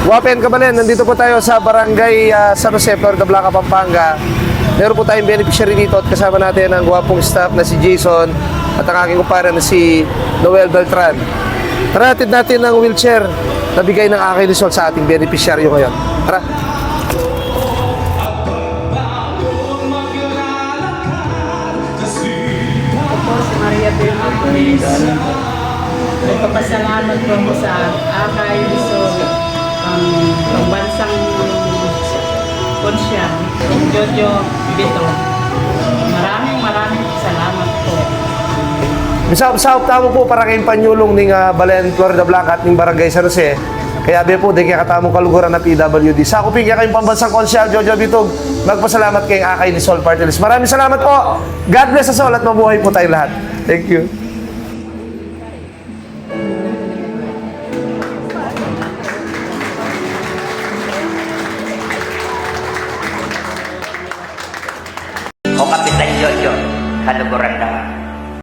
Wapen Kabalen, nandito po tayo sa Barangay San Jose, Florida Blanca, Pampanga. Meron po tayong beneficiary dito at kasama natin ang gwapong staff na si Jason at ang aking kumpare na si Noel Beltran. Tara, hatid natin ang wheelchair na bigay ng aking Rizal sa ating beneficiary ngayon. Tara. Ako po si Maria Beltrán. Nagpapasalamat po ako sa Akay Rizal, ang pambansang konsya, Jojo Bito. Maraming salamat po. Bisap-sap tamo po para kayong panyulong ng Balen, Florida Blanca at ng Barangay San Jose. Kaya be po, di kaya katamong kaluguran na PWD. Sa kuping kaya kayong pambansang konsyal, Jojo Bitog, magpasalamat kayong Akay ni Sol Party List. Maraming salamat po. God bless us all at mabuhay po tayong lahat. Thank you. O Kapitan Jojo, kaluguran